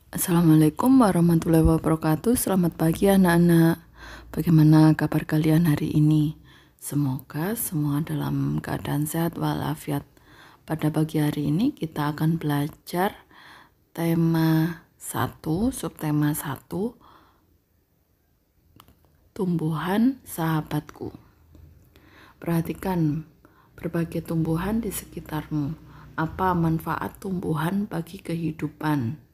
Assalamualaikum warahmatullahi wabarakatuh. Selamat pagi anak-anak. Bagaimana kabar kalian hari ini? Semoga semua dalam keadaan sehat walafiat. Pada pagi hari ini kita akan belajar tema 1, subtema 1, tumbuhan sahabatku. Perhatikan berbagai tumbuhan di sekitarmu. Apa manfaat tumbuhan bagi kehidupan?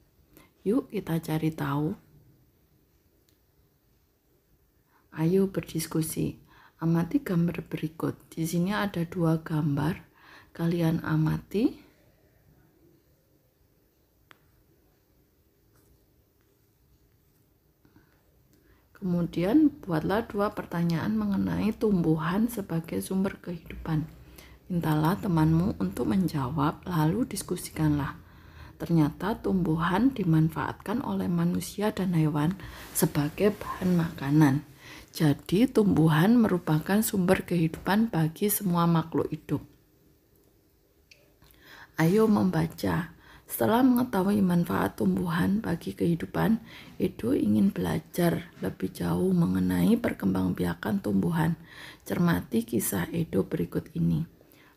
Yuk kita cari tahu. Ayo berdiskusi. Amati gambar berikut. Di sini ada 2 gambar. Kalian amati. Kemudian buatlah 2 pertanyaan mengenai tumbuhan sebagai sumber kehidupan. Mintalah temanmu untuk menjawab, lalu diskusikanlah. Ternyata tumbuhan dimanfaatkan oleh manusia dan hewan sebagai bahan makanan. Jadi tumbuhan merupakan sumber kehidupan bagi semua makhluk hidup. Ayo membaca. Setelah mengetahui manfaat tumbuhan bagi kehidupan, Edo ingin belajar lebih jauh mengenai perkembangbiakan tumbuhan. Cermati kisah Edo berikut ini.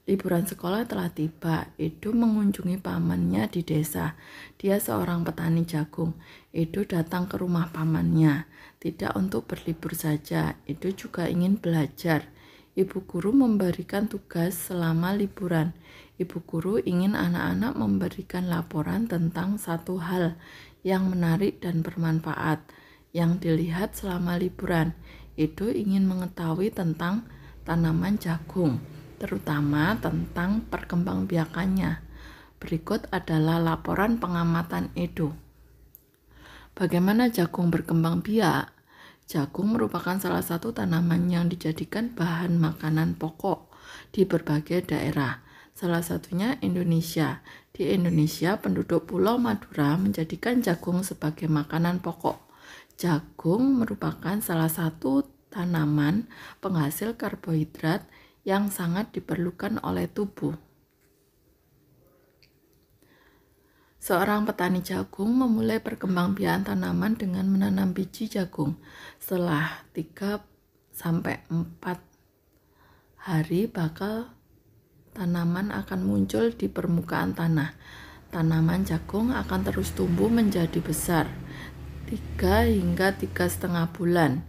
Liburan sekolah telah tiba. Edo mengunjungi pamannya di desa. Dia seorang petani jagung. Edo datang ke rumah pamannya. Tidak untuk berlibur saja. Edo juga ingin belajar. Ibu guru memberikan tugas selama liburan. Ibu guru ingin anak-anak memberikan laporan tentang satu hal yang menarik dan bermanfaat yang dilihat selama liburan. Edo ingin mengetahui tentang tanaman jagung, terutama tentang perkembangbiakannya. Berikut adalah laporan pengamatan Edo. Bagaimana jagung berkembang biak? Jagung merupakan salah satu tanaman yang dijadikan bahan makanan pokok di berbagai daerah. Salah satunya Indonesia. Di Indonesia, penduduk Pulau Madura menjadikan jagung sebagai makanan pokok. Jagung merupakan salah satu tanaman penghasil karbohidrat yang sangat diperlukan oleh tubuh. Seorang petani jagung memulai perkembangbiakan tanaman dengan menanam biji jagung. Setelah 3-4 hari bakal tanaman akan muncul di permukaan tanah. Tanaman jagung akan terus tumbuh menjadi besar 3-3,5 bulan.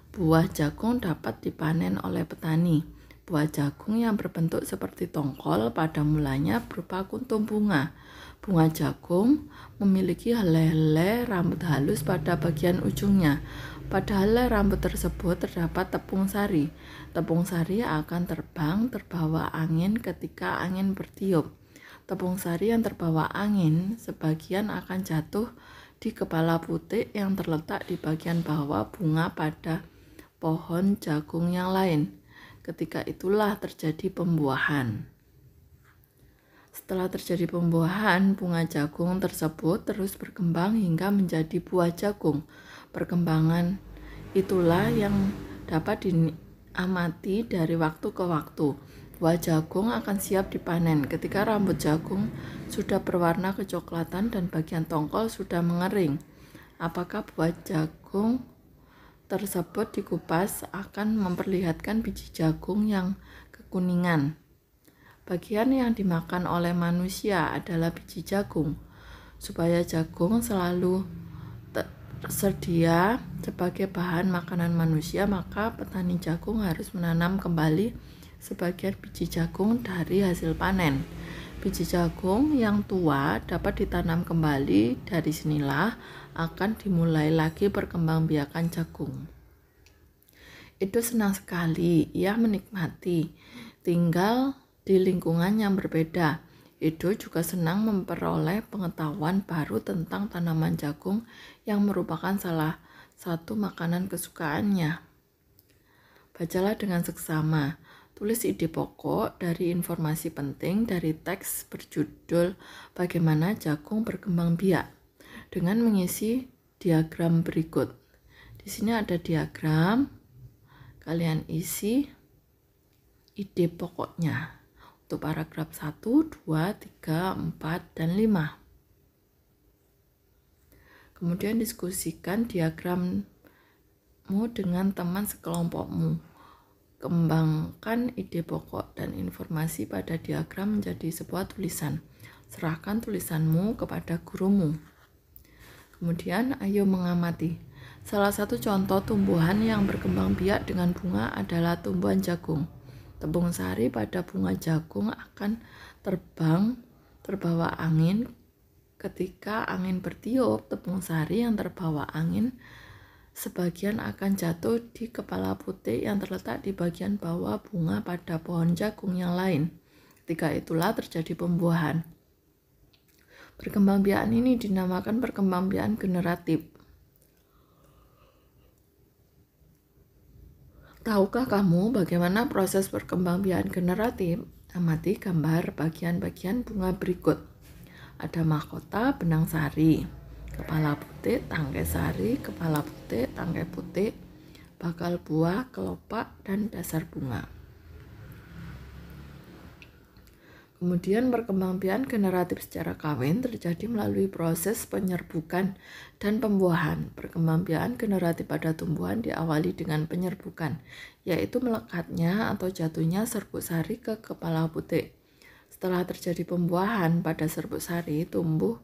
Buah jagung dapat dipanen oleh petani. Buah jagung yang berbentuk seperti tongkol pada mulanya berupa kuntum bunga. Bunga jagung memiliki helai-helai rambut halus pada bagian ujungnya. Pada helai rambut tersebut terdapat tepung sari. Tepung sari akan terbang terbawa angin ketika angin bertiup. Tepung sari yang terbawa angin sebagian akan jatuh di kepala putik yang terletak di bagian bawah bunga pada pohon jagung yang lain. Ketika itulah terjadi pembuahan. Setelah terjadi pembuahan, bunga jagung tersebut terus berkembang hingga menjadi buah jagung. Perkembangan itulah yang dapat diamati dari waktu ke waktu. Buah jagung akan siap dipanen ketika rambut jagung sudah berwarna kecoklatan dan bagian tongkol sudah mengering. Apakah buah jagung tersebut dikupas akan memperlihatkan biji jagung yang kekuningan. Bagian yang dimakan oleh manusia adalah biji jagung. Supaya jagung selalu tersedia sebagai bahan makanan manusia, maka petani jagung harus menanam kembali sebagian biji jagung dari hasil panen. Biji jagung yang tua dapat ditanam kembali. Dari sinilah akan dimulai lagi perkembangbiakan jagung. Itu senang sekali, ia menikmati tinggal di lingkungan yang berbeda. Edo juga senang memperoleh pengetahuan baru tentang tanaman jagung yang merupakan salah satu makanan kesukaannya. Bacalah dengan seksama. Tulis ide pokok dari informasi penting dari teks berjudul Bagaimana Jagung Berkembang Biak dengan mengisi diagram berikut. Di sini ada diagram. Kalian isi ide pokoknya untuk paragraf 1, 2, 3, 4, dan 5. Kemudian diskusikan diagrammu dengan teman sekelompokmu. Kembangkan ide pokok dan informasi pada diagram menjadi sebuah tulisan. Serahkan tulisanmu kepada gurumu. Kemudian ayo mengamati. Salah satu contoh tumbuhan yang berkembang biak dengan bunga adalah tumbuhan jagung. Tepung sari pada bunga jagung akan terbang terbawa angin. Ketika angin bertiup, tepung sari yang terbawa angin sebagian akan jatuh di kepala putik yang terletak di bagian bawah bunga pada pohon jagung yang lain. Ketika itulah terjadi pembuahan. Perkembangbiakan ini dinamakan perkembangbiakan generatif. Tahukah kamu bagaimana proses perkembangbiakan generatif? Amati gambar bagian-bagian bunga berikut. Ada mahkota, benang sari, kepala putik, tangkai sari, kepala putik, tangkai putik, bakal buah, kelopak, dan dasar bunga. Kemudian perkembangbiakan generatif secara kawin terjadi melalui proses penyerbukan dan pembuahan. Perkembangbiakan generatif pada tumbuhan diawali dengan penyerbukan, yaitu melekatnya atau jatuhnya serbuk sari ke kepala putik. Setelah terjadi pembuahan pada serbuk sari, tumbuh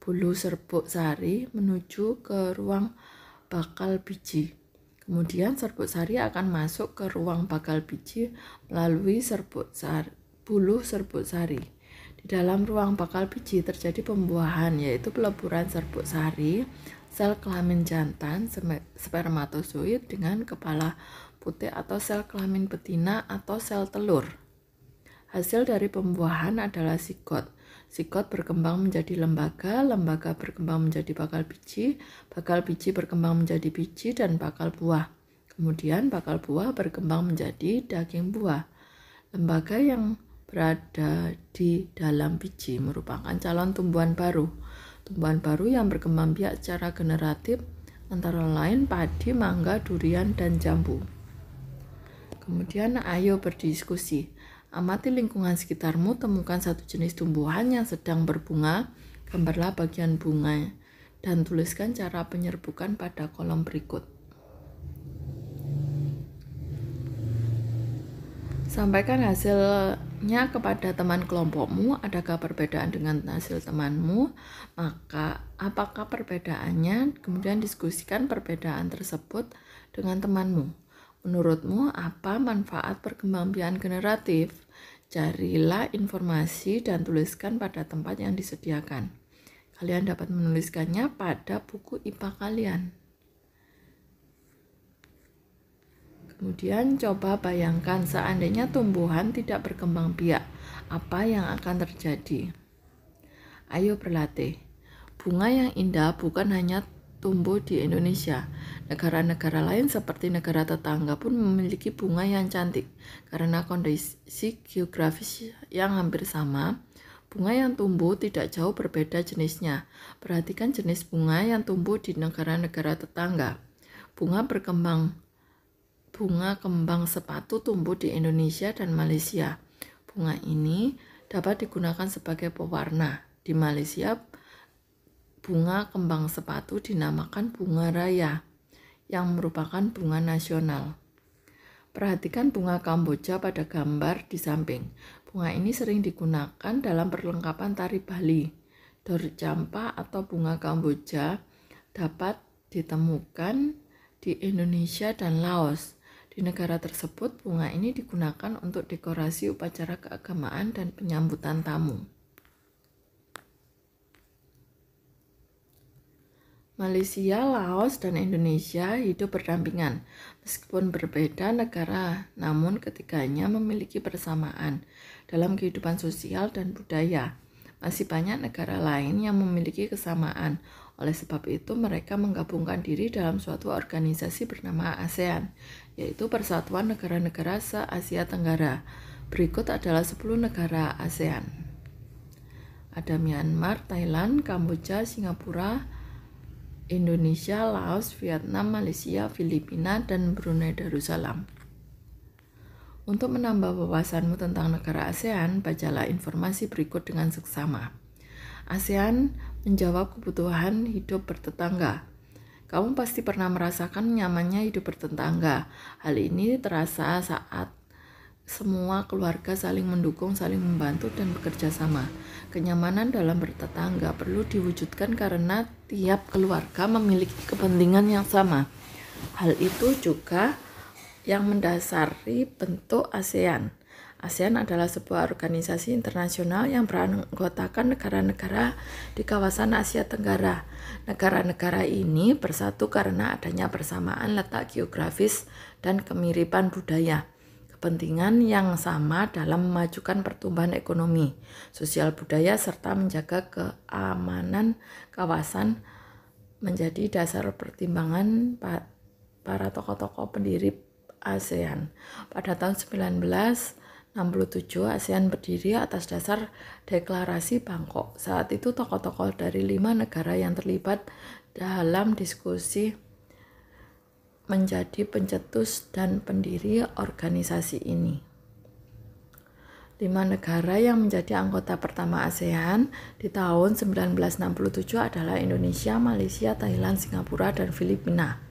bulu serbuk sari menuju ke ruang bakal biji. Kemudian serbuk sari akan masuk ke ruang bakal biji melalui bulu serbuk sari. Di dalam ruang bakal biji terjadi pembuahan, yaitu peleburan serbuk sari, sel kelamin jantan, spermatozoid dengan kepala putik atau sel kelamin betina atau sel telur. Hasil dari pembuahan adalah sigot. Sigot berkembang menjadi lembaga, lembaga berkembang menjadi bakal biji berkembang menjadi biji dan bakal buah. Kemudian bakal buah berkembang menjadi daging buah. Lembaga yang berada di dalam biji merupakan calon tumbuhan baru. Tumbuhan baru yang berkembang biak secara generatif antara lain padi, mangga, durian, dan jambu. Kemudian ayo berdiskusi. Amati lingkungan sekitarmu, temukan satu jenis tumbuhan yang sedang berbunga, gambarlah bagian bunga, dan tuliskan cara penyerbukan pada kolom berikut. Sampaikan hasilnya kepada teman kelompokmu. Adakah perbedaan dengan hasil temanmu? Maka apakah perbedaannya? Kemudian diskusikan perbedaan tersebut dengan temanmu. Menurutmu apa manfaat perkembangbiakan generatif? Carilah informasi dan tuliskan pada tempat yang disediakan. Kalian dapat menuliskannya pada buku IPA kalian. Kemudian coba bayangkan seandainya tumbuhan tidak berkembang biak, apa yang akan terjadi? Ayo berlatih. Bunga yang indah bukan hanya tumbuh di Indonesia. Negara-negara lain seperti negara tetangga pun memiliki bunga yang cantik. Karena kondisi geografis yang hampir sama, bunga yang tumbuh tidak jauh berbeda jenisnya. Perhatikan jenis bunga yang tumbuh di negara-negara tetangga. Bunga kembang sepatu tumbuh di Indonesia dan Malaysia. Bunga ini dapat digunakan sebagai pewarna. Di Malaysia, bunga kembang sepatu dinamakan bunga raya, yang merupakan bunga nasional. Perhatikan bunga Kamboja pada gambar di samping. Bunga ini sering digunakan dalam perlengkapan tari Bali. Dorjampa atau bunga Kamboja dapat ditemukan di Indonesia dan Laos. Di negara tersebut, bunga ini digunakan untuk dekorasi upacara keagamaan dan penyambutan tamu. Malaysia, Laos, dan Indonesia hidup berdampingan. Meskipun berbeda negara, namun ketiganya memiliki persamaan dalam kehidupan sosial dan budaya. Masih banyak negara lain yang memiliki kesamaan. Oleh sebab itu, mereka menggabungkan diri dalam suatu organisasi bernama ASEAN, yaitu Persatuan Negara-Negara se-Asia Tenggara. Berikut adalah 10 negara ASEAN. Ada Myanmar, Thailand, Kamboja, Singapura, Indonesia, Laos, Vietnam, Malaysia, Filipina, dan Brunei Darussalam. Untuk menambah wawasanmu tentang negara ASEAN, bacalah informasi berikut dengan seksama. ASEAN menjawab kebutuhan hidup bertetangga. Kamu pasti pernah merasakan nyamannya hidup bertetangga. Hal ini terasa saat semua keluarga saling mendukung, saling membantu, dan bekerja sama. Kenyamanan dalam bertetangga perlu diwujudkan karena tiap keluarga memiliki kepentingan yang sama. Hal itu juga yang mendasari bentuk ASEAN. ASEAN adalah sebuah organisasi internasional yang beranggotakan negara-negara di kawasan Asia Tenggara. Negara-negara ini bersatu karena adanya persamaan letak geografis dan kemiripan budaya. Kepentingan yang sama dalam memajukan pertumbuhan ekonomi, sosial budaya, serta menjaga keamanan kawasan menjadi dasar pertimbangan para tokoh-tokoh pendiri ASEAN. Pada tahun 1967, ASEAN berdiri atas dasar deklarasi Bangkok. Saat itu tokoh-tokoh dari 5 negara yang terlibat dalam diskusi menjadi pencetus dan pendiri organisasi ini. 5 negara yang menjadi anggota pertama ASEAN di tahun 1967 adalah Indonesia, Malaysia, Thailand, Singapura, dan Filipina.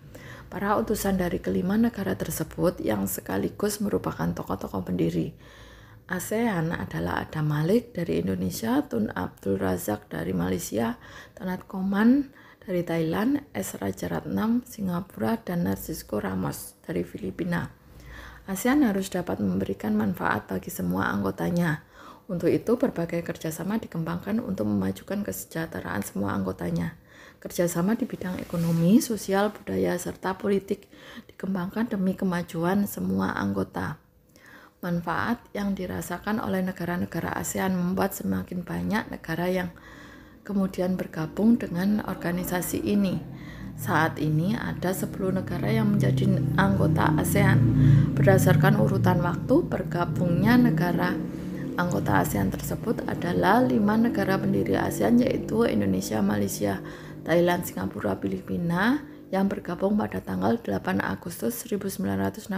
Para utusan dari kelima negara tersebut yang sekaligus merupakan tokoh-tokoh pendiri ASEAN adalah Adam Malik dari Indonesia, Tun Abdul Razak dari Malaysia, Tanat Koman dari Thailand, S. Rajaratnam Singapura, dan Narcisco Ramos dari Filipina. ASEAN harus dapat memberikan manfaat bagi semua anggotanya. Untuk itu, berbagai kerjasama dikembangkan untuk memajukan kesejahteraan semua anggotanya. Kerjasama di bidang ekonomi, sosial, budaya, serta politik dikembangkan demi kemajuan semua anggota. Manfaat yang dirasakan oleh negara-negara ASEAN membuat semakin banyak negara yang kemudian bergabung dengan organisasi ini. Saat ini ada 10 negara yang menjadi anggota ASEAN. Berdasarkan urutan waktu bergabungnya negara anggota ASEAN tersebut adalah 5 negara pendiri ASEAN, yaitu Indonesia, Malaysia, Thailand, Singapura, Filipina, yang bergabung pada tanggal 8 Agustus 1967.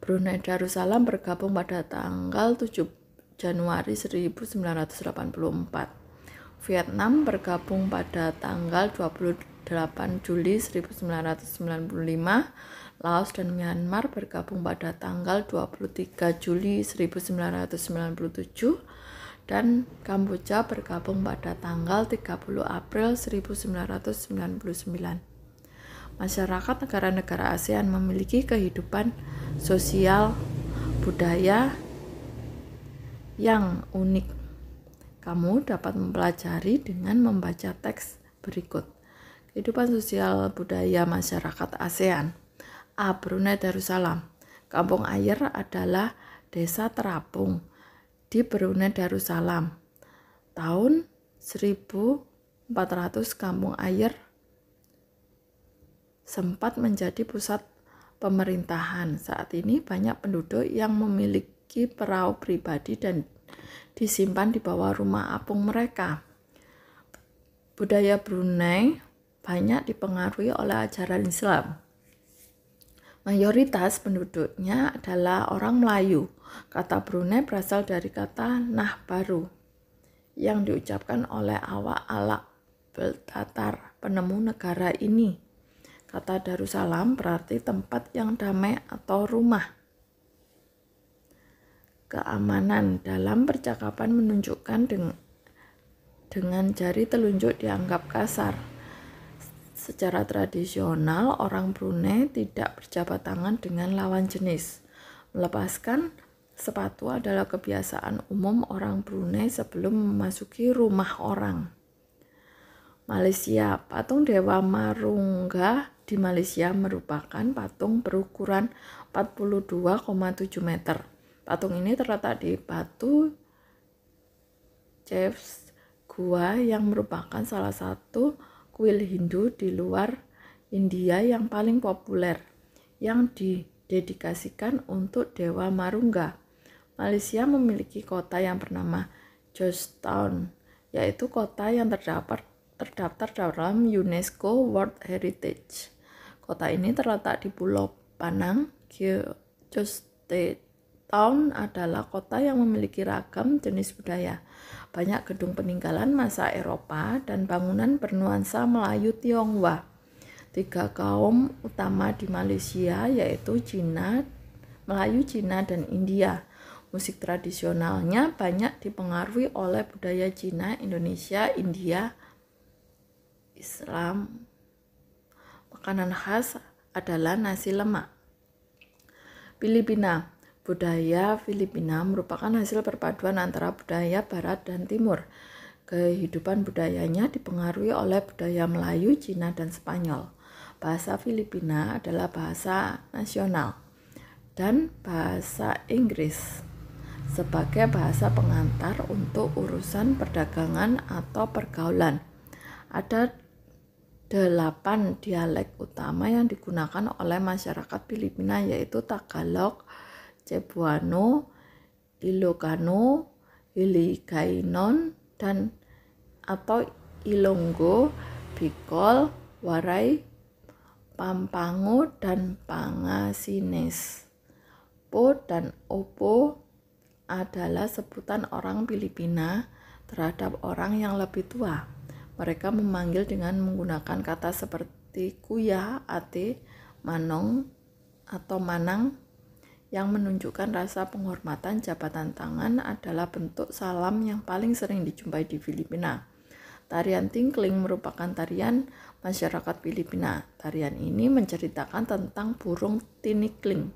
Brunei Darussalam bergabung pada tanggal 7 Januari 1984. Vietnam bergabung pada tanggal 28 Juli 1995. Laos dan Myanmar bergabung pada tanggal 23 Juli 1997. Dan Kamboja bergabung pada tanggal 30 April 1999. Masyarakat negara-negara ASEAN memiliki kehidupan sosial budaya yang unik. Kamu dapat mempelajari dengan membaca teks berikut. Kehidupan sosial budaya masyarakat ASEAN. A. Brunei Darussalam. Kampung Ayer adalah desa terapung di Brunei Darussalam. Tahun 1400 Kampung Ayer sempat menjadi pusat pemerintahan. Saat ini banyak penduduk yang memiliki perahu pribadi dan disimpan di bawah rumah apung mereka. Budaya Brunei banyak dipengaruhi oleh ajaran Islam. Mayoritas penduduknya adalah orang Melayu. Kata Brunei berasal dari kata nah baru yang diucapkan oleh awak Alak Beltatar, penemu negara ini. Kata Darussalam berarti tempat yang damai atau rumah. Keamanan dalam percakapan menunjukkan dengan jari telunjuk dianggap kasar. Secara tradisional, orang Brunei tidak berjabat tangan dengan lawan jenis. Melepaskan sepatu adalah kebiasaan umum orang Brunei sebelum memasuki rumah orang. Malaysia, patung Dewa Marungga di Malaysia merupakan patung berukuran 42,7 meter. Patung ini terletak di Batu Caves, gua yang merupakan salah satu kuil Hindu di luar India yang paling populer, yang didedikasikan untuk Dewa Marungga. Malaysia memiliki kota yang bernama Georgetown, yaitu kota yang terdaftar dalam UNESCO World Heritage. Kota ini terletak di Pulau Panang, Georgetown Town adalah kota yang memiliki ragam jenis budaya. Banyak gedung peninggalan masa Eropa dan bangunan bernuansa Melayu Tionghoa. 3 kaum utama di Malaysia yaitu Cina, Melayu, Cina, dan India. Musik tradisionalnya banyak dipengaruhi oleh budaya Cina, Indonesia, India, Islam. Makanan khas adalah nasi lemak. Filipina. Budaya Filipina merupakan hasil perpaduan antara budaya Barat dan Timur. Kehidupan budayanya dipengaruhi oleh budaya Melayu, Cina, dan Spanyol. Bahasa Filipina adalah bahasa nasional dan bahasa Inggris sebagai bahasa pengantar untuk urusan perdagangan atau pergaulan. Ada 8 dialek utama yang digunakan oleh masyarakat Filipina yaitu Tagalog, Cebuano, Ilocano, Hiligaynon, dan atau Ilonggo, Bicol, Waray, Pampango, dan Pangasines. Po dan Opo adalah sebutan orang Filipina terhadap orang yang lebih tua. Mereka memanggil dengan menggunakan kata seperti kuya, ate, manong, atau manang yang menunjukkan rasa penghormatan. Jabatan tangan adalah bentuk salam yang paling sering dijumpai di Filipina. Tarian tingkling merupakan tarian masyarakat Filipina. Tarian ini menceritakan tentang burung tinikling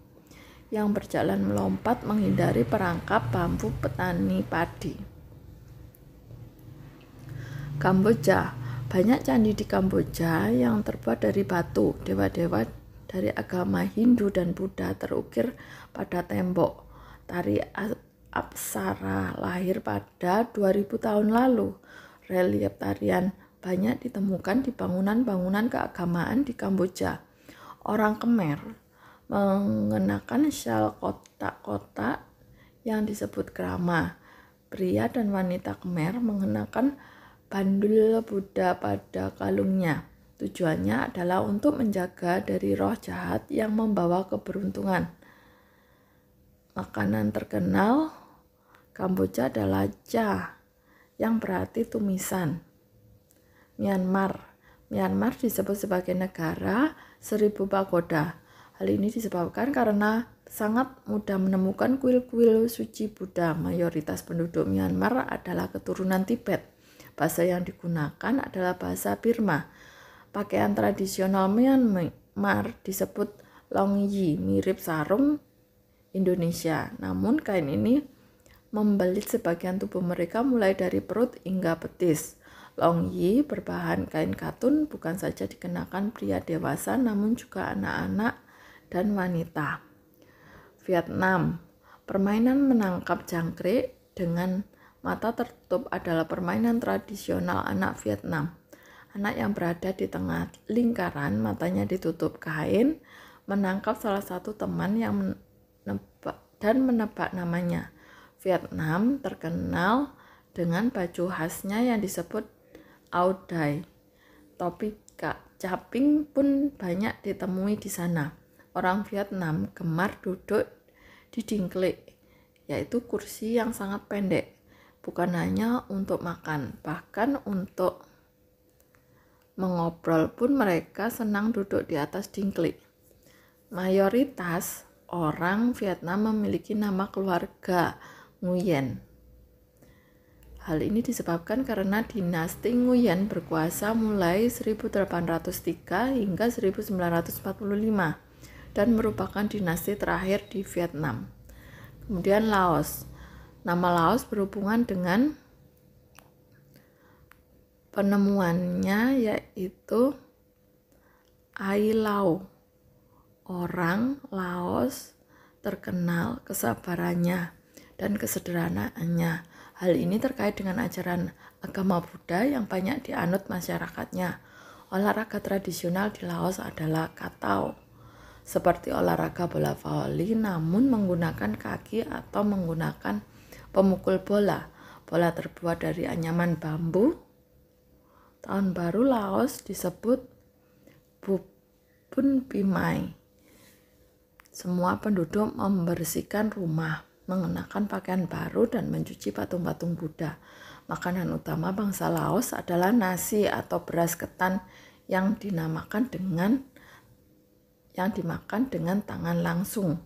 yang berjalan melompat menghindari perangkap bambu petani padi. Kamboja. Banyak candi di Kamboja yang terbuat dari batu. Dewa-dewa dari agama Hindu dan Buddha terukir pada tembok. Tari Apsara lahir pada 2000 tahun lalu. Relief tarian banyak ditemukan di bangunan-bangunan keagamaan di Kamboja. Orang Khmer mengenakan syal kotak-kotak yang disebut krama. Pria dan wanita Khmer mengenakan bandul Buddha pada kalungnya. Tujuannya adalah untuk menjaga dari roh jahat yang membawa keberuntungan. Makanan terkenal Kamboja adalah cha, yang berarti tumisan. Myanmar disebut sebagai negara 1000 pagoda. Hal ini disebabkan karena sangat mudah menemukan kuil-kuil suci Buddha. Mayoritas penduduk Myanmar adalah keturunan Tibet. Bahasa yang digunakan adalah bahasa Burma. Pakaian tradisional Myanmar disebut longyi, mirip sarung Indonesia. Namun kain ini membelit sebagian tubuh mereka mulai dari perut hingga betis. Longyi berbahan kain katun bukan saja dikenakan pria dewasa namun juga anak-anak dan wanita. Vietnam. Permainan menangkap jangkrik dengan mata tertutup adalah permainan tradisional anak Vietnam. Anak yang berada di tengah lingkaran, matanya ditutup kain, menangkap salah satu teman yang menebak namanya. Vietnam terkenal dengan baju khasnya yang disebut áo dai. Topi caping pun banyak ditemui di sana. Orang Vietnam gemar duduk di dingklik, yaitu kursi yang sangat pendek. Bukan hanya untuk makan, bahkan untuk mengobrol pun mereka senang duduk di atas dingklik. Mayoritas orang Vietnam memiliki nama keluarga Nguyen. Hal ini disebabkan karena dinasti Nguyen berkuasa mulai 1803 hingga 1945 dan merupakan dinasti terakhir di Vietnam. Kemudian Laos. Nama Laos berhubungan dengan penemuannya yaitu Ai Lao. Orang Laos terkenal kesabarannya dan kesederhanaannya. Hal ini terkait dengan ajaran agama Buddha yang banyak dianut masyarakatnya. Olahraga tradisional di Laos adalah katao, seperti olahraga bola voli namun menggunakan kaki atau menggunakan pemukul bola. Bola terbuat dari anyaman bambu. Tahun baru Laos disebut Bun Pimai. Semua penduduk membersihkan rumah, mengenakan pakaian baru dan mencuci patung-patung Buddha. Makanan utama bangsa Laos adalah nasi atau beras ketan yang dimakan dengan tangan langsung.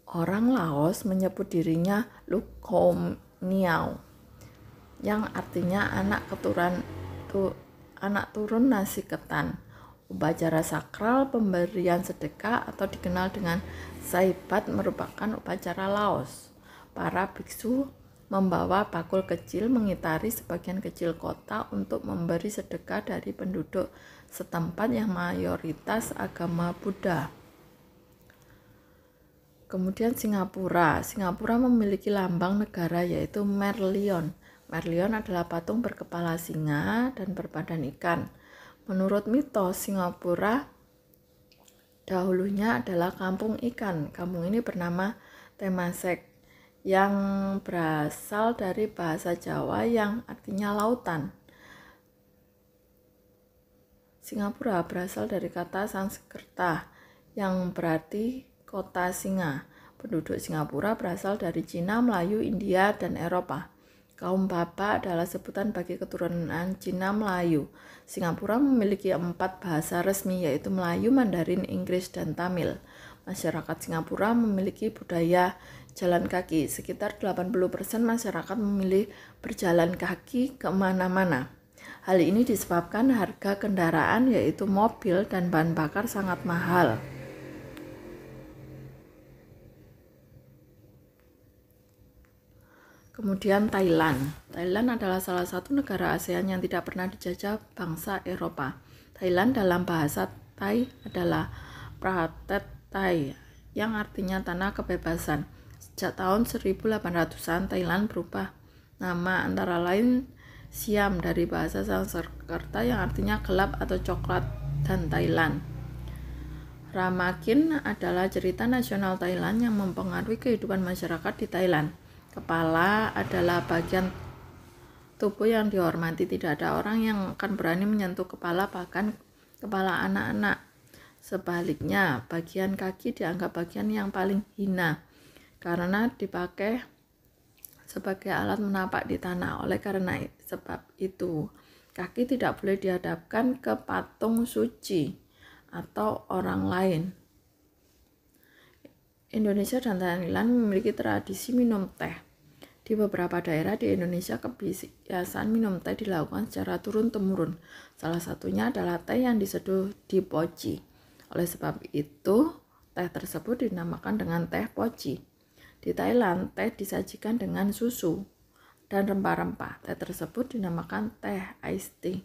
Orang Laos menyebut dirinya Lukom Niao, yang artinya anak turun nasi ketan. Upacara sakral pemberian sedekah atau dikenal dengan Saibat merupakan upacara Laos. Para biksu membawa bakul kecil mengitari sebagian kecil kota untuk memberi sedekah dari penduduk setempat yang mayoritas agama Buddha. Kemudian Singapura memiliki lambang negara yaitu Merlion. Merlion adalah patung berkepala singa dan berbadan ikan. Menurut mitos, Singapura dahulunya adalah kampung ikan. Kampung ini bernama Temasek yang berasal dari bahasa Jawa yang artinya lautan. Singapura berasal dari kata Sanskerta yang berarti kota singa. Penduduk Singapura berasal dari Cina, Melayu, India, dan Eropa. Kaum Bapa adalah sebutan bagi keturunan Cina Melayu. Singapura memiliki 4 bahasa resmi yaitu Melayu, Mandarin, Inggris, dan Tamil. Masyarakat Singapura memiliki budaya jalan kaki. Sekitar 80% masyarakat memilih berjalan kaki kemana-mana. Hal ini disebabkan harga kendaraan yaitu mobil dan bahan bakar sangat mahal. Kemudian Thailand adalah salah satu negara ASEAN yang tidak pernah dijajah bangsa Eropa. Thailand dalam bahasa Thai adalah Pratet Thai, yang artinya tanah kebebasan. Sejak tahun 1800-an, Thailand berubah nama antara lain Siam dari bahasa Sanskerta yang artinya gelap atau coklat, dan Thailand. Ramakin adalah cerita nasional Thailand yang mempengaruhi kehidupan masyarakat di Thailand. Kepala adalah bagian tubuh yang dihormati. Tidak ada orang yang akan berani menyentuh kepala, bahkan kepala anak-anak. Sebaliknya, bagian kaki dianggap bagian yang paling hina karena dipakai sebagai alat menapak di tanah. Oleh karena sebab itu, kaki tidak boleh dihadapkan ke patung suci atau orang lain. Indonesia dan Thailand memiliki tradisi minum teh. Di beberapa daerah di Indonesia, kebiasaan minum teh dilakukan secara turun-temurun. Salah satunya adalah teh yang diseduh di poci. Oleh sebab itu, teh tersebut dinamakan dengan teh poci. Di Thailand, teh disajikan dengan susu dan rempah-rempah. Teh tersebut dinamakan teh iced tea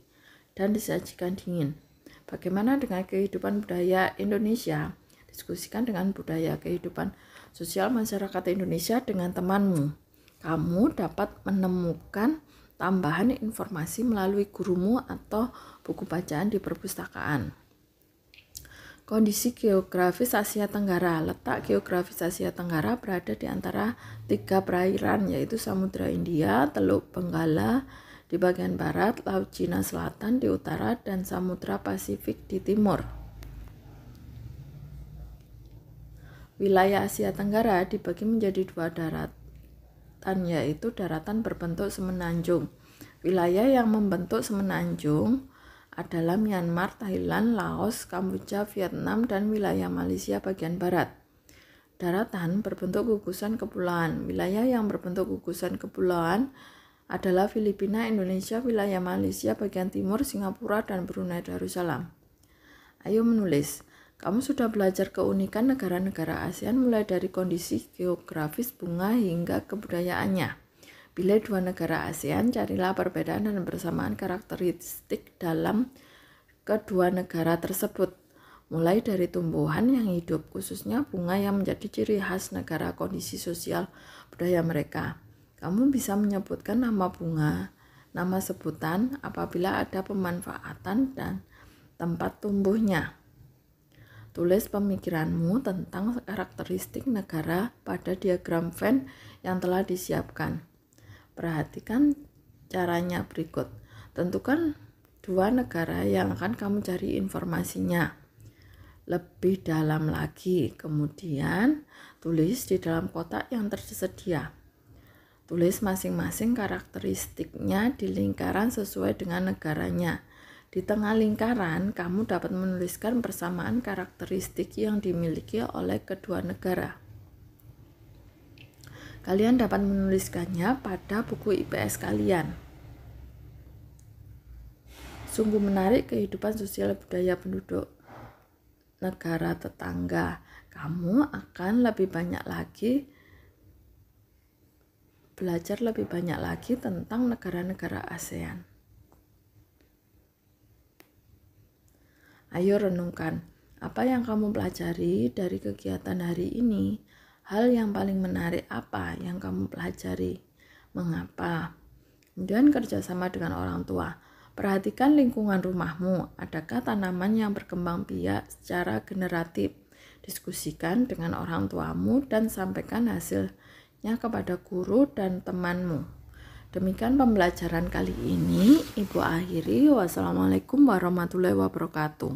dan disajikan dingin. Bagaimana dengan kehidupan budaya Indonesia? Diskusikan dengan budaya kehidupan sosial masyarakat Indonesia dengan temanmu. Kamu dapat menemukan tambahan informasi melalui gurumu atau buku bacaan di perpustakaan. Kondisi geografis Asia Tenggara. Letak geografis Asia Tenggara berada di antara 3 perairan yaitu Samudra India, Teluk Benggala di bagian barat, Laut Cina Selatan di utara, dan Samudra Pasifik di timur. Wilayah Asia Tenggara dibagi menjadi 2 daratan, yaitu daratan berbentuk semenanjung. Wilayah yang membentuk semenanjung adalah Myanmar, Thailand, Laos, Kamboja, Vietnam, dan wilayah Malaysia bagian barat. Daratan berbentuk gugusan kepulauan. Wilayah yang berbentuk gugusan kepulauan adalah Filipina, Indonesia, wilayah Malaysia bagian timur, Singapura, dan Brunei Darussalam. Ayo menulis. Kamu sudah belajar keunikan negara-negara ASEAN mulai dari kondisi geografis, bunga, hingga kebudayaannya. Pilih 2 negara ASEAN, carilah perbedaan dan persamaan karakteristik dalam kedua negara tersebut. Mulai dari tumbuhan yang hidup, khususnya bunga yang menjadi ciri khas negara, kondisi sosial, budaya mereka. Kamu bisa menyebutkan nama bunga, nama sebutan apabila ada pemanfaatan dan tempat tumbuhnya. Tulis pemikiranmu tentang karakteristik negara pada diagram Venn yang telah disiapkan. Perhatikan caranya berikut. Tentukan 2 negara yang akan kamu cari informasinya. lebih dalam lagi. Kemudian tulis di dalam kotak yang tersedia. Tulis masing-masing karakteristiknya di lingkaran sesuai dengan negaranya. Di tengah lingkaran, kamu dapat menuliskan persamaan karakteristik yang dimiliki oleh kedua negara. Kalian dapat menuliskannya pada buku IPS kalian. Sungguh menarik kehidupan sosial budaya penduduk negara tetangga. Kamu akan belajar lebih banyak lagi tentang negara-negara ASEAN. Ayo renungkan, apa yang kamu pelajari dari kegiatan hari ini? Hal yang paling menarik apa yang kamu pelajari? Mengapa? Kemudian kerjasama dengan orang tua. Perhatikan lingkungan rumahmu. Adakah tanaman yang berkembang biak secara generatif? Diskusikan dengan orang tuamu dan sampaikan hasilnya kepada guru dan temanmu. Demikian pembelajaran kali ini. Ibu akhiri. Wassalamualaikum warahmatullahi wabarakatuh.